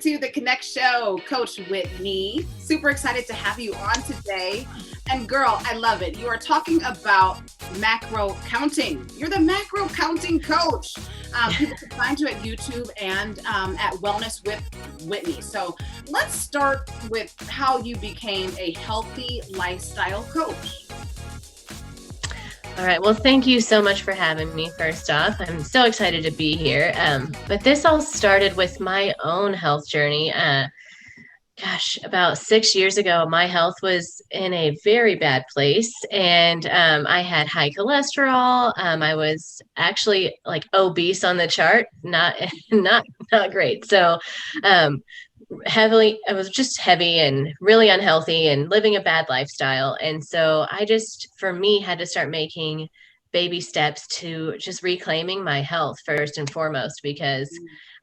To the Connect Show, Coach Whitney. Super excited to have you on today. And girl, I love it. You are talking about macro counting. You're the macro counting coach. People can find you at YouTube and at Wellness with Whitney. So let's start with how you became a healthy lifestyle coach. All right. Well, thank you so much for having me. First off, I'm so excited to be here. But this all started with my own health journey. About 6 years ago, my health was in a very bad place, and I had high cholesterol. I was actually like obese on the chart, not not great. So, I was just heavy and really unhealthy and living a bad lifestyle. And so I just, for me, had to start making baby steps to just reclaiming my health first and foremost, because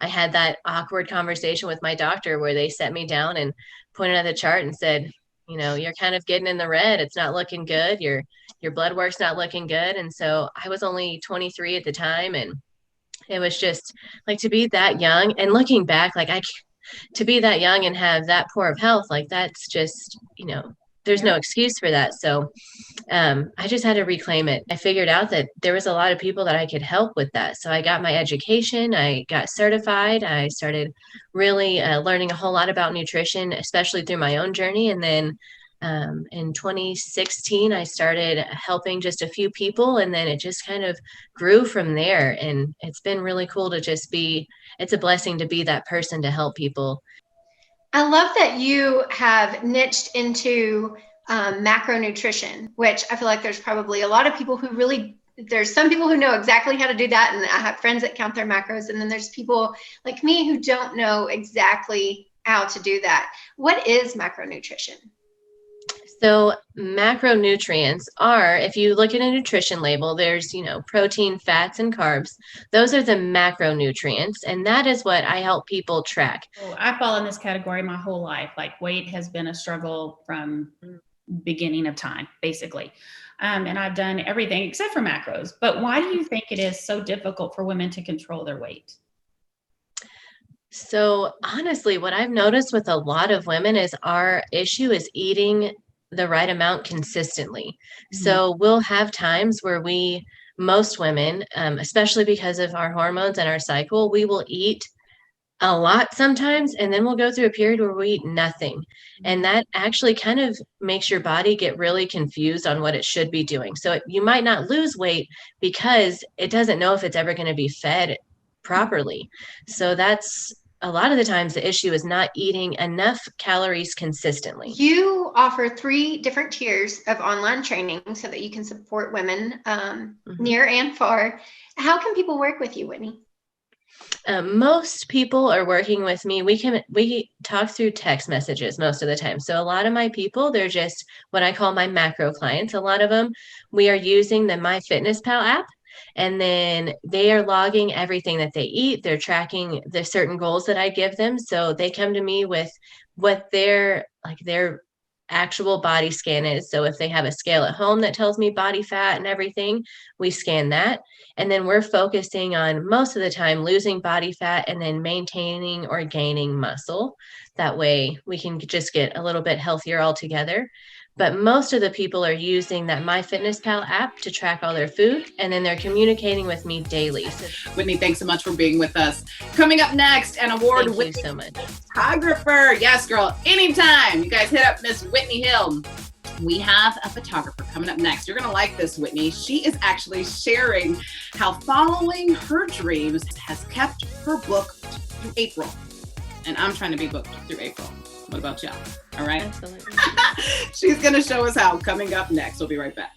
I had that awkward conversation with my doctor where they set me down and pointed at the chart and said, you know, you're kind of getting in the red. It's not looking good. Your blood work's not looking good. And so I was only 23 at the time, and it was just like, to be that young and looking back, like to be that young and have that poor of health, like that's just, there's no excuse for that. So I just had to reclaim it. I figured out that there was a lot of people that I could help with that. So I got my education, I got certified, I started really learning a whole lot about nutrition, especially through my own journey. And then in 2016, I started helping just a few people, and then it just kind of grew from there. And it's been really cool to just it's a blessing to be that person to help people. I love that you have niched into macronutrition, which I feel like there's probably a lot of people there's some people who know exactly how to do that. And I have friends that count their macros. And then there's people like me who don't know exactly how to do that. What is macronutrition? So macronutrients are, if you look at a nutrition label, there's, protein, fats, and carbs. Those are the macronutrients, and that is what I help people track. So I fall in this category my whole life. Like, weight has been a struggle from beginning of time, basically. And I've done everything except for macros. But why do you think it is so difficult for women to control their weight? So honestly, what I've noticed with a lot of women is our issue is eating the right amount consistently. Mm-hmm. So we'll have times where most women, especially because of our hormones and our cycle, we will eat a lot sometimes, and then we'll go through a period where we eat nothing. And that actually kind of makes your body get really confused on what it should be doing. So you might not lose weight because it doesn't know if it's ever going to be fed properly. So that's a lot of the times the issue is not eating enough calories consistently. You offer 3 different tiers of online training so that you can support women near and far. How can people work with you, Whitney? Most people are working with me. We talk through text messages most of the time. So a lot of my people, they're just what I call my macro clients. A lot of them, we are using the MyFitnessPal app. And then they are logging everything that they eat. They're tracking the certain goals that I give them. So they come to me with what their actual body scan is. So if they have a scale at home that tells me body fat and everything, we scan that. And then we're focusing on, most of the time, losing body fat and then maintaining or gaining muscle. That way we can just get a little bit healthier altogether. But most of the people are using that MyFitnessPal app to track all their food, and then they're communicating with me daily. Whitney, thanks so much for being with us. Coming up next, an award-winning so much photographer. Yes, girl, anytime. You guys hit up Miss Whitney Hill. We have a photographer coming up next. You're going to like this, Whitney. She is actually sharing how following her dreams has kept her booked through April. And I'm trying to be booked through April. What about y'all? All right. Absolutely. She's going to show us how, coming up next. We'll be right back.